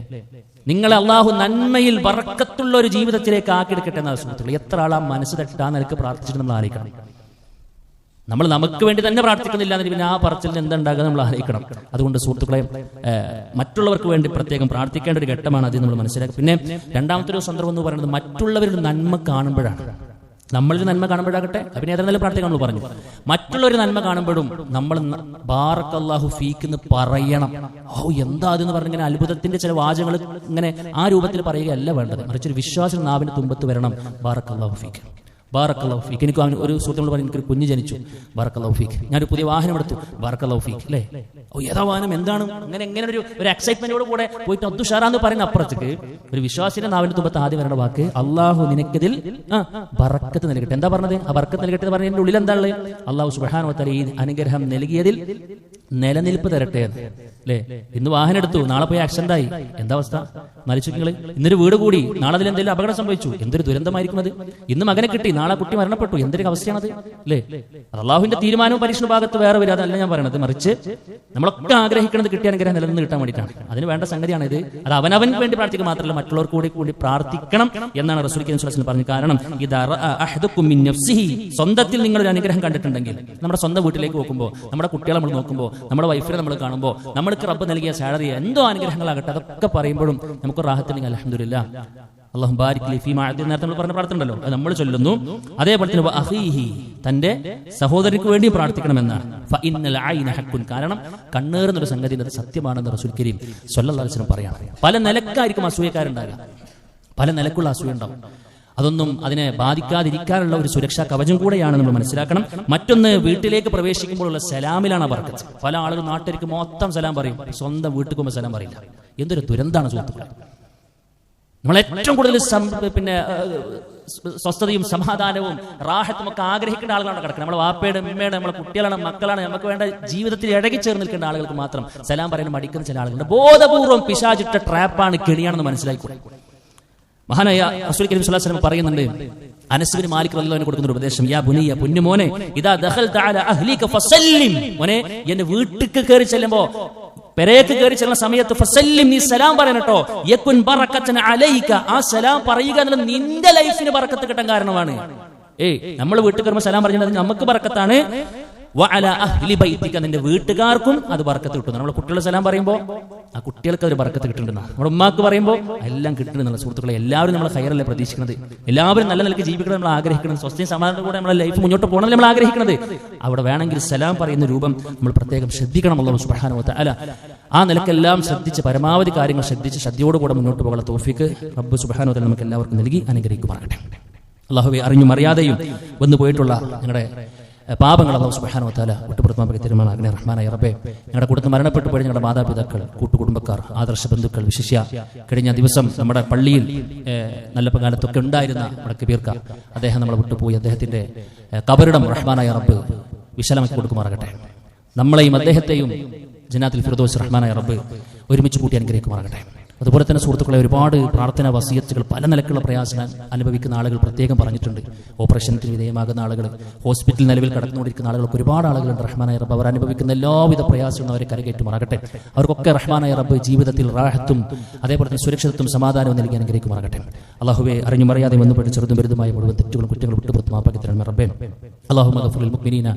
Speaker 1: നിങ്ങളെ അള്ളാഹു നന്മയിൽ ബർക്കത്തുള്ള ഒരു ജീവിതത്തിലേക്ക് ആക്കിയെടുക്കട്ടെ എന്നാണ് സുഹൃത്തുക്കൾ. എത്ര ആളാ മനസ്സ് തട്ടാൻ നിനക്ക് പ്രാർത്ഥിച്ചിട്ട് നമ്മൾ ആലോചിക്കണം. നമ്മൾ നമുക്ക് വേണ്ടി തന്നെ പ്രാർത്ഥിക്കുന്നില്ല എന്ന് പിന്നെ ആ പറച്ചിലിന് എന്തുണ്ടാകുക നമ്മൾ ആലോചിക്കണം. അതുകൊണ്ട് സുഹൃത്തുക്കളെ, മറ്റുള്ളവർക്ക് വേണ്ടി പ്രത്യേകം പ്രാർത്ഥിക്കേണ്ട ഒരു ഘട്ടമാണ് അത് നമ്മൾ മനസ്സിലാക്കുക. പിന്നെ രണ്ടാമത്തെ ഒരു സന്ദർഭം എന്ന് പറയുന്നത് മറ്റുള്ളവരുടെ നന്മ കാണുമ്പോഴാണ്. നമ്മളൊരു നന്മ കാണുമ്പോഴാകട്ടെ, പിന്നെ ഏതെങ്കിലും പ്രാർത്ഥിക്കാൻ നമ്മൾ പറഞ്ഞു, മറ്റുള്ളൊരു നന്മ കാണുമ്പോഴും നമ്മൾ ബാറക്കല്ലാഹു ഫീക്ക് എന്ന് പറയണം. എന്താ അതെന്ന് പറഞ്ഞിങ്ങനെ അത്ഭുതത്തിന്റെ ചില വാചകങ്ങൾ ഇങ്ങനെ ആ രൂപത്തിൽ പറയുകയല്ല വേണ്ടത്. മറിച്ചൊരു വിശ്വാസം നാവിന് തുമ്പത്ത് വരണം. ബാറക്കല്ലാഹു ഫീക്ക്, ബാറക്കല്ലാഹു ഫീക്ക്. എനിക്ക് ഒരു സുഹൃത്തുക്കൾ പറഞ്ഞു, എനിക്കൊരു കുഞ്ഞ് ജനിച്ചു, ബാറക്കല്ലാഹു ഫീക്ക്. ഞാനൊരു പുതിയ വാഹനം എടുത്തു, ബാറക്കല്ലാഹു ഫീക്ക്. അല്ലേ, ഏതാ വാഹനം, എന്താണ്, എങ്ങനെ ഒരു എക്സൈറ്റ്മെന്റോട് കൂടെ പോയിട്ട് അബ്ദുഷാറാന്ന് പറയുന്ന അപ്പുറത്തേക്ക് ഒരു വിശ്വാസിന്റെ നാവിന്റെ തുമ്പത്ത് ആദ്യം വരേണ്ട വാക്ക് അള്ളാഹു നിനക്കിതിൽ ബറക്കത്ത് നൽകട്ടെ. എന്താ പറഞ്ഞത്? ആ ബറക്കത്ത് നൽകട്ടെ പറഞ്ഞതിന്റെ ഉള്ളിൽ എന്താ ഉള്ളത്? അള്ളാഹു സുബ്ഹാനഹു വ തആല ഈ അനുഗ്രഹം നൽകിയതിൽ നിലനിൽപ്പ് തരട്ടെ. അല്ലേ, ഇന്ന് വാഹനം എടുത്തു, നാളെ പോയി ആക്സിഡന്റ് ആയി, എന്താ അവസ്ഥ? മരിച്ചു നിങ്ങൾ. ഇന്നൊരു വീട് കൂടി, നാളെ അതിൽ എന്തെങ്കിലും അപകടം സംഭവിച്ചു, എന്തൊരു ദുരന്തമായിരിക്കും അത്. ഇന്ന് മകനെ കിട്ടി, നാളെ കുട്ടി മരണപ്പെട്ടു, എന്തൊരു അവസ്ഥയാണത്. അല്ലേ, അള്ളാഹുവിന്റെ തീരുമാനവും പരീക്ഷണ ഭാഗത്ത് വേറെ വരും. അതല്ല ഞാൻ പറയണത്. മറിച്ച് നമ്മളൊക്കെ ആഗ്രഹിക്കുന്നത് കിട്ടിയ അനുഗ്രഹം നിലനിന്ന് കിട്ടാൻ വേണ്ടിയിട്ടാണ്. അതിന് വേണ്ട സംഗതിയാണ് ഇത്. അത് അവനവന് വേണ്ടി പ്രാർത്ഥിക്കുക മാത്രമല്ല, മറ്റുള്ളവർക്ക് കൂടി പ്രാർത്ഥിക്കണം എന്നാണ് റസൂൽ കരീം സ്വല്ലല്ലാഹു അലൈഹി വസല്ലം പറഞ്ഞത്. കാരണം സ്വന്തത്തിൽ നിങ്ങളൊരു അനുഗ്രഹം കണ്ടിട്ടുണ്ടെങ്കിൽ, നമ്മുടെ സ്വന്തം വീട്ടിലേക്ക് നോക്കുമ്പോൾ, നമ്മുടെ കുട്ടികളെ നമ്മൾ നോക്കുമ്പോൾ, നമ്മുടെ വൈഫിനെ നമ്മൾ കാണുമ്പോൾ, നമ്മൾക്ക് റബ്ബ് നൽകിയ സാലറി എന്തോ അനുഗ്രഹങ്ങളാകട്ടെ, അതൊക്കെ പറയുമ്പോഴും നമുക്ക് റാഹത്തില്ലെങ്കിൽ അൽഹംദുലില്ലാഹ് അല്ലാഹു ബാരിക് ലി ഫീമാ അഅതി നേരത്തെ നമ്മൾ പറഞ്ഞ പ്രാർത്ഥനയുണ്ടല്ലോ, അത് നമ്മൾ ചൊല്ലുന്നു. അതേപോലെ തന്നെ അഖീഹി, തന്റെ സഹോദരർക്ക് വേണ്ടി പ്രാർത്ഥിക്കണമെന്നാണ്. ഫഇന്നൽ ഐന ഹഖ്കുൻ, കാരണം കണ്ണേർ എന്നൊരു സംഗതി അത് സത്യമാണെന്ന് റസൂൽ കരീം സ്വല്ലല്ലാഹു അലൈഹി വസല്ലം പറയാണ്. പല നിലക്കായിരിക്കും അസൂയക്കാരുണ്ടാകുക, പല നിലക്കുള്ള അസൂയ ഉണ്ടാവും. അതൊന്നും അതിനെ ബാധിക്കാതിരിക്കാനുള്ള ഒരു സുരക്ഷാ കവചം കൂടെയാണ് നമ്മൾ മനസ്സിലാക്കണം. മറ്റൊന്ന്, വീട്ടിലേക്ക് പ്രവേശിക്കുമ്പോഴുള്ള സലാമിലാണ് ബർക്കത്ത്. പല ആളുകൾ നാട്ടിലേക്ക് മൊത്തം സലാം പറയും, സ്വന്തം വീട്ടിൽ പോകുമ്പോൾ സലാം പറയില്ല. എന്തൊരു ദുരന്താണ് സുഹൃത്തുക്കളെ. നമ്മൾ ഏറ്റവും കൂടുതൽ സ്വസ്ഥതയും സമാധാനവും റാഹത്തും ഒക്കെ ആഗ്രഹിക്കേണ്ട ആളുകളാണ് കിടക്കുന്നത്. നമ്മുടെ വാപ്പയുടെ, ഉമ്മയുടെ, നമ്മുടെ കുട്ടികളാണ്, മക്കളാണ്, നമുക്ക് വേണ്ട ജീവിതത്തിൽ ഇടകി ചേർന്ന് നിൽക്കേണ്ട ആളുകൾക്ക് മാത്രം സലാം പറയാൻ മടിക്കുന്ന ചില ആളുകളുണ്ട്. ബോധപൂർവ്വം പിശാചിട്ട ട്രാപ്പാണ്, കെണിയാണെന്ന് മനസ്സിലായിക്കൂടെ. മഹാനായ റസൂൽ കരീം സ്വല്ലല്ലാഹു അലൈഹി വസല്ലം പറയുന്നുണ്ട്, അനസ് ബിൻ മാലിക് റളിയല്ലാഹു അൻഹു കൊടുക്കുന്ന ഒരു ഉപദേശം, യാ ബുനിയ, പൊന്നുമോനെ, ഇദാ ദഖൽത അലാ അഹ്ലിക ഫസല്ലിം, മോനെ എന്റെ വീട്ടിലേക്ക് കയറി ചെല്ലുമ്പോൾ, പെരേക്ക് കയറി ചെല്ലുന്ന സമയത്ത് ഫസല്ലിം, നീ സലാം പറയണട്ടോ, യകുൻ ബറകതൻ അലൈക, ആ സലാം പറയുക എന്നുള്ളത് നിന്റെ ലൈഫിന് ബറക്കത്ത് കിട്ടാൻ കാരണമാണ്. നമ്മൾ വീട്ടിൽ കയറുമ്പോൾ സലാം പറഞ്ഞത് നമുക്ക് ബറക്കത്താണ്. വഅലാ അഹ്ലി ബൈതിക, നിന്റെ വീട്ടുകാർക്കും അത് ബറക്കത്ത് കിട്ടുന്നു. നമ്മൾ കുട്ടികളുടെ സലാം പറയുമ്പോൾ ആ കുട്ടികൾക്ക് ഒരു ബറക്കത്ത് കിട്ടുന്നുണ്ട്. നമ്മുടെ ഉമ്മാക്ക് പറയുമ്പോൾ എല്ലാം കിട്ടുന്നുള്ള സുഹൃത്തുക്കളെ, എല്ലാവരും നമ്മൾ ഖൈറല്ലേ പ്രതീക്ഷിക്കുന്നത്, എല്ലാവരും നല്ല നിലയ്ക്ക് ജീവിക്കണം നമ്മൾ ആഗ്രഹിക്കുന്നത്, സ്വസ്ഥയും സമാധാനം കൂടെ നമ്മുടെ ലൈഫ് മുന്നോട്ട് പോകണം നമ്മൾ ആഗ്രഹിക്കുന്നത്. അവിടെ വേണമെങ്കിൽ സലാം പറയുന്ന രൂപം നമ്മൾ പ്രത്യേകം ശ്രദ്ധിക്കണം. അല്ലാഹു സുബ്ഹാനഹു വ തആല ആ നിലക്കെല്ലാം ശ്രദ്ധിച്ച് പരമാവധി കാര്യങ്ങൾ ശ്രദ്ധിച്ച് ശ്രദ്ധയോടുകൂടെ മുന്നോട്ട് പോകാനുള്ള തൗഫീക്ക് റബ്ബ് സുബ്ഹാനഹു വ തആല നമുക്ക് എല്ലാവർക്കും നൽകി അനുഗ്രഹിക്കുമാറാകട്ടെ. അല്ലാഹുവേ, അറിഞ്ഞും അറിയാതെയും വന്നു പോയിട്ടുള്ള ഞങ്ങളുടെ പാപങ്ങൾ അല്ലാഹു സുബ്ഹാനഹു വ തആല വിട്ടുപുറത്തുമാക്കി തരുമാറാകണേ. റഹ്മാനായ റബ്ബേ, ഞങ്ങളുടെ കൂട്ടത്തിൽ മരണപ്പെട്ടു പോയ ഞങ്ങളുടെ മാതാപിതാക്കൾ, കൂട്ടുകുടുംബക്കാർ, ആദർശ ബന്ധുക്കൾ, വിശിഷ്യ കഴിഞ്ഞ ദിവസം നമ്മുടെ പള്ളിയിൽ നല്ല കാലത്തൊക്കെ ഉണ്ടായിരുന്ന നമ്മുടെ കബീർക്ക, അദ്ദേഹം നമ്മളെ വിട്ടുപോയി. അദ്ദേഹത്തിന്റെ ഖബറിടം റഹ്മാനായ റബ്ബ് വിശാലമാക്കി കൊടുക്കുമാറാകട്ടെ. നമ്മളെയും അദ്ദേഹത്തെയും ജന്നാത്തുൽ ഫിർദൗസ് റഹ്മാനായ റബ്ബ് ഒരുമിച്ച് കൂട്ടി അനുഗ്രഹിക്കുമാറാകട്ടെ. അതുപോലെ തന്നെ സുഹൃത്തുക്കളെ, ഒരുപാട് പ്രാർത്ഥനാ വസിയത്തുകൾ, പല നിലക്കുള്ള പ്രയാസങ്ങൾ അനുഭവിക്കുന്ന ആളുകൾ പ്രത്യേകം പറഞ്ഞിട്ടുണ്ട്. ഓപ്പറേഷനത്തിന് വിധേയമാകുന്ന ആളുകൾ, ഹോസ്പിറ്റൽ നിലവിൽ കടന്നുകൊണ്ടിരിക്കുന്ന ആളുകൾക്ക് ഒരുപാട് ആളുകളുണ്ട്. റഹ്മാനായ റബ്ബ് അവർ അനുഭവിക്കുന്ന എല്ലാവിധ പ്രയാസങ്ങളും അവരെ കരകയറ്റുമാറാകട്ടെ. അവർക്കൊക്കെ റഹ്മാനായ റബ്ബ് ജീവിതത്തിൽ റാഹത്തും അതേപോലെ തന്നെ സുരക്ഷിതത്വം സമാധാനവും നൽകി അനുഗ്രഹിക്കുമാറാകട്ടെ. അല്ലാഹുവേ, അറിഞ്ഞും അറിയാതെ വന്നുപോയിട്ട് ചെറുതും വലുതുമായ മുഴുവൻ തെറ്റുകളും കുറ്റങ്ങളും വിട്ടുപുറത്ത് മാപ്പാക്കി തരണമേ റബ്ബേ. اللهم اغفر للمؤمنين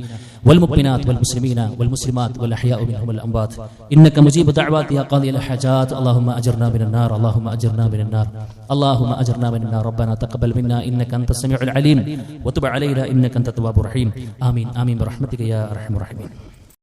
Speaker 1: والمؤمنات والمسلمين والمسلمات والأحياء منهم والأموات إنك مجيب دعوات يا قاضي الحاجات. اللهم أجرنا من النار، اللهم أجرنا من النار، اللهم أجرنا من النار. ربنا تقبل منا إنك أنت السميع العليم وتب علينا إنك أنت التواب الرحيم. آمين آمين برحمتك يا أرحم الراحمين.